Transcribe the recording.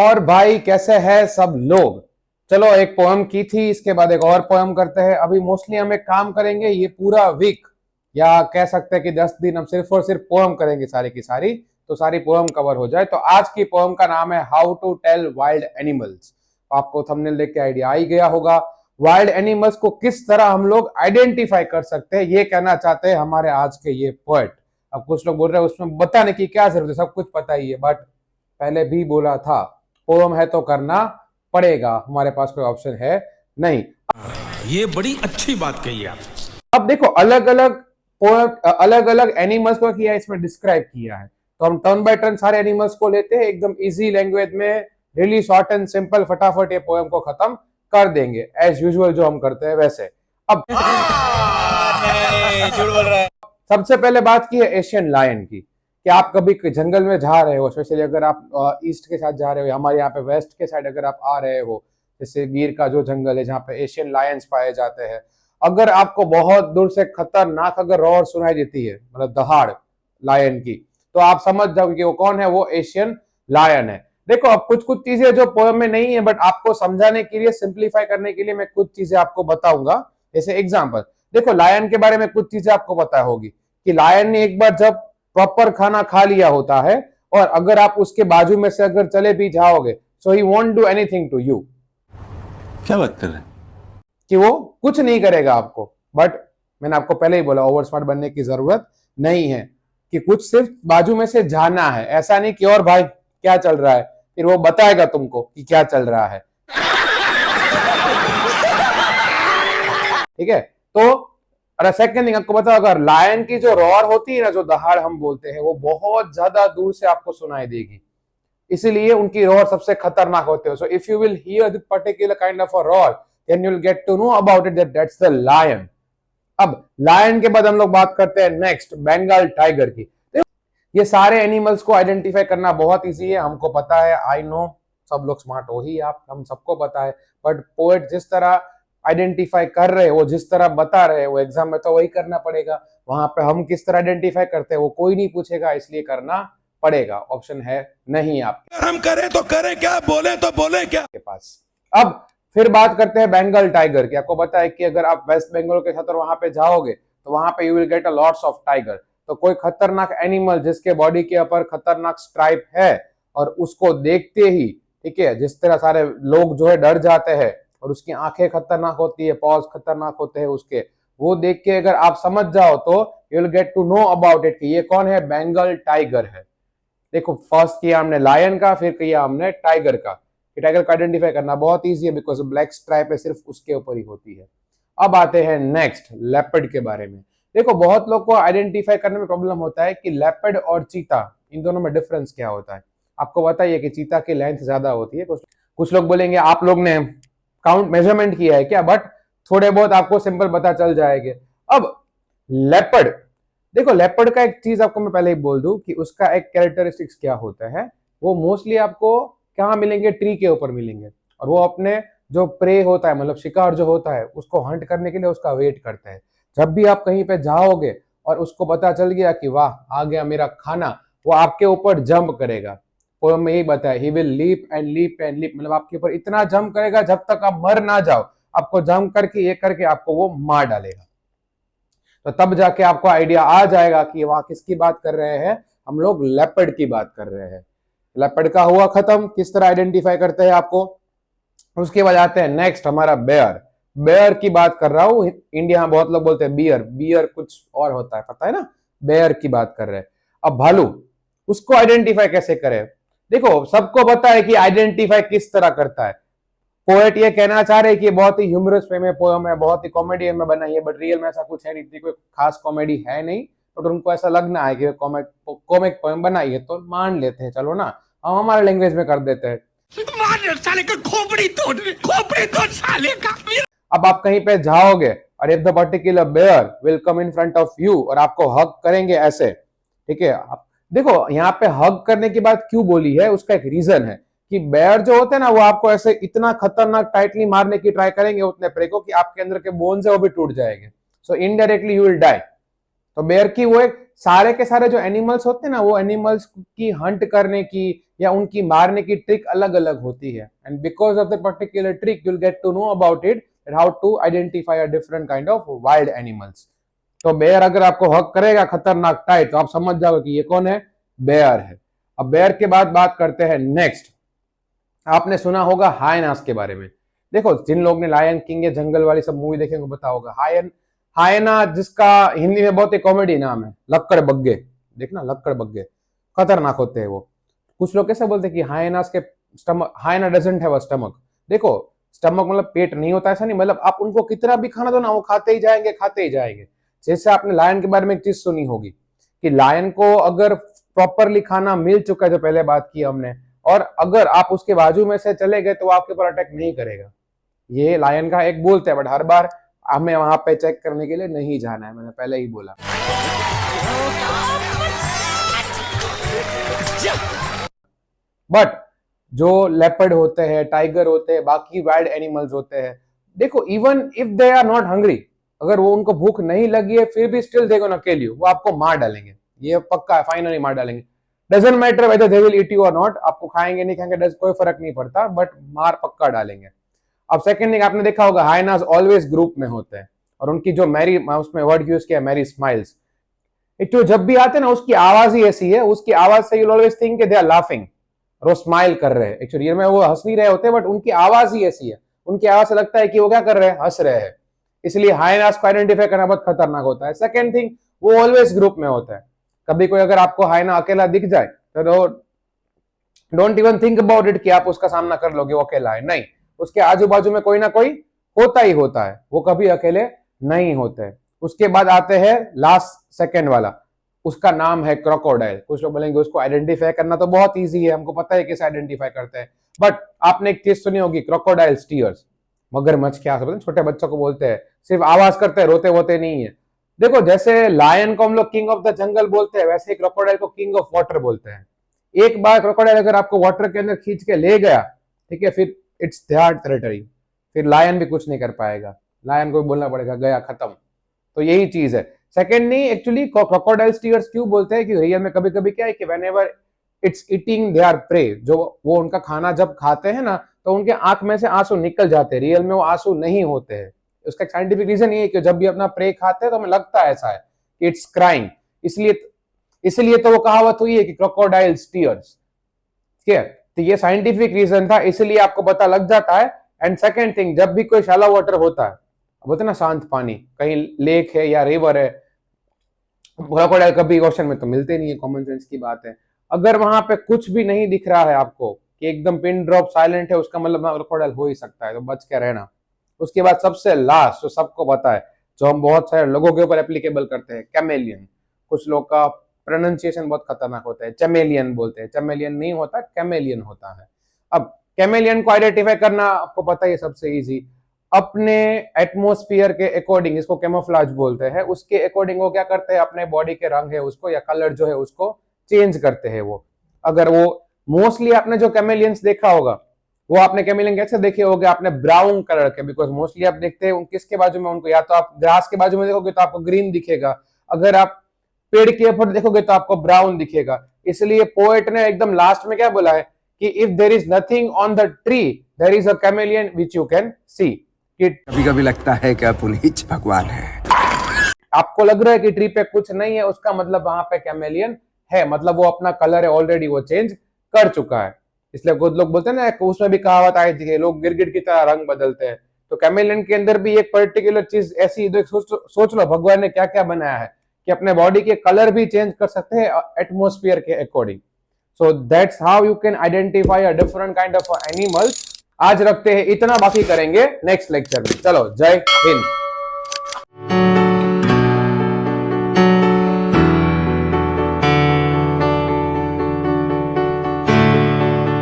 और भाई कैसे हैं सब लोग। चलो एक पोएम की थी, इसके बाद एक और पोएम करते हैं। अभी मोस्टली हम एक काम करेंगे, ये पूरा वीक या कह सकते हैं कि 10 दिन हम सिर्फ और सिर्फ पोएम करेंगे सारी की सारी, तो सारी पोएम कवर हो जाए। तो आज की पोएम का नाम है how to tell wild animals. आपको थंबनेल देख के आइडिया आ ही गया होगा। वाइल्ड एनिमल्स को किस तरह हम लोग आइडेंटिफाई कर सकते हैं, ये कहना चाहते हैं हमारे आज के ये पोएट। अब कुछ लोग बोल रहे हैं उसमें बताने की क्या जरूरत है, सब कुछ पता ही है। बट पहले भी बोला था, पोएम है तो करना पड़ेगा, हमारे पास कोई ऑप्शन है नहीं। ये बड़ी अच्छी बात कही आप। अब देखो अलग अलग एनिमल्स को किया इसमें डिस्क्राइब किया है, तो हम टर्न बाय टर्न सारे एनिमल्स को लेते हैं एकदम इजी लैंग्वेज में, रियली शॉर्ट एंड सिंपल, फटाफट ये पोएम को खत्म कर देंगे एज यूजुअल जो हम करते हैं वैसे। अब झूठ बोल रहा है। सबसे पहले बात की है एशियन लायन की, कि आप कभी जंगल में जा रहे हो, स्पेशली अगर आप ईस्ट के साथ जा रहे हो, हमारे यहाँ पे वेस्ट के साइड अगर आप आ रहे हो, जैसे गिर का जो जंगल है जहाँ पे एशियन लायंस पाए जाते हैं, अगर आपको बहुत दूर से खतरनाक अगर रोर सुनाई देती है, मतलब दहाड़ लायन की, तो आप समझ जाओगे कि वो कौन है, वो एशियन लायन है। देखो अब कुछ कुछ चीजें जो पोएम में नहीं है, बट आपको समझाने के लिए, सिंप्लीफाई करने के लिए मैं कुछ चीजें आपको बताऊंगा। जैसे एग्जाम्पल देखो, लायन के बारे में कुछ चीजें आपको पता होगी कि लायन ने एक बार जब प्रॉपर खाना खा लिया होता है, और अगर आप उसके बाजू में से अगर चले भी जाओगे, so he won't do anything to you. क्या बात कर रहे हैं? कि वो कुछ नहीं करेगा आपको। बट मैंने आपको पहले ही बोला, ओवर स्मार्ट बनने की जरूरत नहीं है, कि कुछ सिर्फ बाजू में से जाना है, ऐसा नहीं कि और भाई क्या चल रहा है, फिर वो बताएगा तुमको कि क्या चल रहा है। ठीक है, तो और सेकंड थिंग आपको पता होगा, लायन की जो रॉर होती है ना, जो दहाड़ हम बोलते हैं, वो बहुत ज्यादा दूर से आपको सुनाई देगी, इसीलिए उनकी रॉर सबसे खतरनाक होते हैं। So if you will hear the particular kind of a roar, then you will get to know about it that that's the lion. अब लायन के बाद हम लोग बात करते हैं नेक्स्ट बंगाल टाइगर की। ये सारे एनिमल्स को आइडेंटिफाई करना बहुत इजी है, हमको पता है, आई नो, सब लोग स्मार्ट हो ही आप, हम सबको पता है। बट पोएट जिस तरह आइडेंटिफाई कर रहे हैं, वो जिस तरह बता रहे हैं, वो एग्जाम में तो वही करना पड़ेगा। वहां पे हम किस तरह आइडेंटिफाई करते हैं वो कोई नहीं पूछेगा, इसलिए करना पड़ेगा, ऑप्शन है नहीं आपके। हम करें तो करें क्या, बोले तो बोले क्या के पास। अब फिर बात करते हैं बंगाल टाइगर की। आपको पता है कि अगर आप वेस्ट बंगाल के साथ वहां पे जाओगे, तो वहां पे you will get a lots of tiger. तो कोई खतरनाक एनिमल जिसके बॉडी के ऊपर खतरनाक स्ट्राइप है, और उसको देखते ही, ठीक है, जिस तरह सारे लोग जो है डर जाते हैं, और उसकी आंखें खतरनाक होती है, पॉज खतरनाक होते हैं उसके, वो देख के अगर आप समझ जाओ, तो you will get to know about it कि ये कौन है, बंगाल टाइगर है। देखो फर्स्ट किया हमने लायन का, फिर किया हमने टाइगर का। टाइगर का आइडेंटिफाई करना बहुत इजी है, बिकॉज ब्लैक स्ट्राइप है सिर्फ उसके ऊपर ही होती है। अब आते हैं नेक्स्ट लेपर्ड के बारे में। देखो बहुत लोग को आइडेंटिफाई करने में प्रॉब्लम होता है कि लेपर्ड और चीता, इन दोनों में डिफरेंस क्या होता है। आपको बताइए कि चीता की लेंथ ज्यादा होती है। कुछ लोग बोलेंगे आप लोग ने काउंट मेजरमेंट किया है क्या, बट थोड़े बहुत आपको सिंपल पता चल जाएंगे। अब लेपर्ड, देखो लेपर्ड का एक चीज आपको मैं पहले ही बोल दूं कि उसका एक कैरेक्टरिस्टिक्स क्या होता है, वो मोस्टली आपको कहाँ मिलेंगे, ट्री के ऊपर मिलेंगे, और वो अपने जो प्रे होता है, मतलब शिकार जो होता है, उसको हंट करने के लिए उसका वेट करते हैं। जब भी आप कहीं पे जाओगे और उसको पता चल गया कि वाह आ गया मेरा खाना, वो आपके ऊपर जंप करेगा। पोएम में यही बताया, he will leap and leap and leap, मतलब आपके ऊपर इतना जंप करेगा जब तक आप मर ना जाओ, आपको जंप करके ये करके आपको वो मार डालेगा। तो तब जाके आपको आइडिया आ जाएगा कि वहां किसकी बात कर रहे हैं, हम लोग लेपर्ड की बात कर रहे हैं। लेपर्ड का हुआ खत्म, किस तरह आइडेंटिफाई करते हैं आपको। उसके बाद आते हैं नेक्स्ट हमारा बेयर। बेयर की बात कर रहा हूं, इंडिया में बहुत लोग बोलते हैं बियर, बियर कुछ और होता है, पता है ना, बेयर की बात कर रहे हैं। अब भालू, उसको आइडेंटिफाई कैसे करें। देखो सबको पता है कि आइडेंटिफाई किस तरह करता है। पोएट ये कहना चाह रहे हैं कि बहुत ही ह्यूमरस वे में पोएम है, बहुत ही कॉमेडी में बनाई है, बट रियल में ऐसा कुछ है नहीं, इतनी कोई खास कॉमेडी है नहीं, बट उनको ऐसा लगना है कि कॉमिक पोएम बनाई है, तो मान लेते हैं, चलो ना हम हमारे लैंग्वेज में कर देते हैं। साले का खोपड़ी तोड़ साले का। अब आप कहीं पे जाओगे और if the particular bear will come in front of you, और आपको हग करेंगे ऐसे, ठीक है। आप देखो यहाँ पे हग करने की बात क्यों बोली है, उसका एक रीजन है कि बेयर जो होते हैं ना, वो आपको ऐसे इतना खतरनाक टाइटली मारने की ट्राई करेंगे उतने प्रे को कि आपके अंदर के बोन्स है वो भी टूट जाएंगे, so indirectly you will die. तो बेयर की वो एक सारे के सारे जो एनिमल्स होते हैं ना, वो एनिमल्स की हंट करने की या उनकी मारने की ट्रिक अलग अलग होती है, and because of the particular trick you will get to know about it how to identify a different kind of wild animals. तो बेयर अगर आपको हक करेगा खतरनाक टाइट, तो आप समझ जाओगे कि ये कौन है, बेयर है। अब बेयर के बाद बात करते हैं नेक्स्ट। आपने सुना होगा हायनास के बारे में। देखो, जिन लोग ने लायन किंग या जंगल वाली सब मूवी देखे उनको पता होगा हायना, जिसका हिंदी में बहुत ही कॉमेडी नाम है लक्कड़ बग्गे। देखना, लक्कड़ बग्गे खतरनाक होते हैं वो। कुछ लोग कैसे बोलते हैं कि हायनास के स्टमक, हायना डजंट हैव अ स्टमक। देखो, स्टमक मतलब पेट नहीं होता, ऐसा नहीं, मतलब आप उनको कितना भी खाना दो ना, वो खाते ही जाएंगे खाते ही जाएंगे। जैसे आपने लायन के बारे में एक चीज सुनी होगी कि लायन को अगर प्रॉपरली खाना मिल चुका है, जो पहले बात की हमने, और अगर आप उसके बाजू में से चले गए तो वो आपके ऊपर अटैक नहीं करेगा। ये लायन का एक बोलते हैं, बट हर बार हमें वहां पे चेक करने के लिए नहीं जाना है, मैंने पहले ही बोला। बट जो लेपर्ड होते हैं, टाइगर होते हैं, बाकी वाइल्ड एनिमल्स होते हैं, देखो even if they are not hungry, अगर वो उनको भूख नहीं लगी है फिर भी still they gonna kill you, वो आपको मार डालेंगे, ये पक्का है, फाइनली मार डालेंगे। Doesn't matter whether they will eat you और नॉट, आपको खाएंगे नहीं खाएंगे कोई फर्क नहीं पड़ता, बट मार पक्का डालेंगे। अब सेकंड थिंग आपने देखा होगा, हाइनास ऑलवेज ग्रुप में होते हैं, और उनकी जो मैरी, उसमें वर्ड यूज किया मैरी स्माइल्स, एक तो जब भी आते हैं ना उसकी आवाज ही ऐसी है, उसकी आवाज से you always think they are laughing और वो स्माइल कर रहे हैं। एक्चुअली में वो हंस नहीं रहे होते, बट उनकी आवाज ही ऐसी है, उनकी आवाज से लगता है कि वो क्या कर रहे हैं, हंस रहे हैं। इसलिए हाइनास को आइडेंटिफाई करना बहुत खतरनाक होता है। सेकंड थिंग, वो ऑलवेज ग्रुप में होता है। कभी कोई अगर आपको हाइना अकेला दिख जाए तो don't even think about it कि आप उसका सामना कर लोगे, वो अकेला है, नहीं, उसके आजू बाजू में कोई ना कोई होता ही होता है, वो कभी अकेले नहीं होते। उसके बाद आते हैं लास्ट सेकंड वाला, उसका नाम है क्रोकोडाइल। कुछ लोग बोलेंगे उसको आइडेंटिफाई करना तो बहुत इजी है, हमको पता है कैसे आइडेंटिफाई करते हैं, बट आपने एक चीज सुनी होगी, क्रोकोडाइल स्टीयर्स, मगरमच्छ क्या बोलते हैं, छोटे बच्चों को बोलते हैं, सिर्फ आवाज करते हैं, रोते वोते नहीं है। देखो, जैसे लायन को हम लोग किंग ऑफ द जंगल बोलते हैं, वैसे ही क्रोकोडाइल को किंग ऑफ वाटर बोलते हैं। एक बार क्रोकोडाइल अगर आपको वाटर के अंदर खींच के ले गया, ठीक है, फिर इट्स देयर टेरिटरी, फिर लायन भी कुछ नहीं कर पाएगा, लायन को भी बोलना पड़ेगा गया खत्म। तो यही चीज है। सेकंड नहीं, एक्चुअली क्रोकोडाइल स्टीयर्स क्यों बोलते हैं कि रियल में कभी कभी क्या है कि whenever it's eating there pray, जो वो उनका खाना जब खाते हैं ना, तो उनके आंख में से आंसू निकल जाते हैं, रियल में वो आंसू नहीं होते हैं। उसका साइंटिफिक रीजन ये है कि जब भी अपना प्रे खाते हैं तो हमें लगता है ऐसा है कि इट्स क्राइंग, इसलिए तो वो कहावत हुई है कि क्रोकोडाइल स्टीयर्स, ठीक है। तो ये साइंटिफिक रीजन था, इसलिए आपको पता लग जाता है। एंड सेकंड थिंग, जब भी कोई शैलो वाटर होता है, बोलते ना शांत पानी, कहीं लेक है या रिवर है, क्रोकोडाइल कभी ओशन में तो मिलते नहीं है, कॉमन सेंस की बात है। अगर वहां पे कुछ भी नहीं दिख रहा है आपको कि एकदम पिन ड्रॉप साइलेंट है, उसका मतलब क्रोकोडाइल हो ही सकता है, तो बच के रहना। उसके बाद सबसे लास्ट जो सबको पता है, जो हम बहुत सारे लोगों के ऊपर एप्लीकेबल करते हैं, कैमेलियन। कुछ लोग का प्रोनाउंसिएशन बहुत खतरनाक होता है, चमेलियन बोलते हैं, चमेलियन नहीं होता, कैमेलियन होता है। अब कैमेलियन को आइडेंटिफाई करना आपको पता है सबसे इजी, अपने एटमोस्फियर के अकॉर्डिंग, इसको कैमोफ्लेज बोलते हैं, उसके अकॉर्डिंग वो क्या करते हैं, अपने बॉडी के रंग है उसको या कलर जो है उसको चेंज करते हैं वो। अगर वो मोस्टली आपने जो कैमेलियंस देखा होगा, वो आपने कैमेलियन कैसे देखे होंगे, आपने ब्राउन कलर के, बिकॉज मोस्टली आप देखते हैं किसके बाजू में उनको, या तो आप ग्रास के बाजू में देखोगे तो आपको ग्रीन दिखेगा, अगर आप पेड़ के ऊपर देखोगे तो आपको ब्राउन दिखेगा। इसलिए पोएट ने एकदम लास्ट में क्या बोला है कि if there is nothing on the tree there is a chameleon which you can see. कभी कभी लगता है कि आप पुनीत भगवान है। आपको लग रहा है कि ट्री पे कुछ नहीं है, उसका मतलब वहां पे कैमेलियन है, मतलब वो अपना कलर है ऑलरेडी वो चेंज कर चुका है। इसलिए कुछ लोग बोलते हैं ना, उसमें भी कहावत आई थी, लोग गिरगिट की तरह रंग बदलते हैं, तो कैमेलियन के अंदर भी एक पर्टिकुलर चीज ऐसी, सोच लो भगवान ने क्या क्या बनाया है कि अपने बॉडी के कलर भी चेंज कर सकते हैं एटमोस्फियर के according. So that's how you can identify a different kind of animals. आज रखते हैं इतना, बाकी करेंगे नेक्स्ट लेक्चर में। चलो, जय हिंद।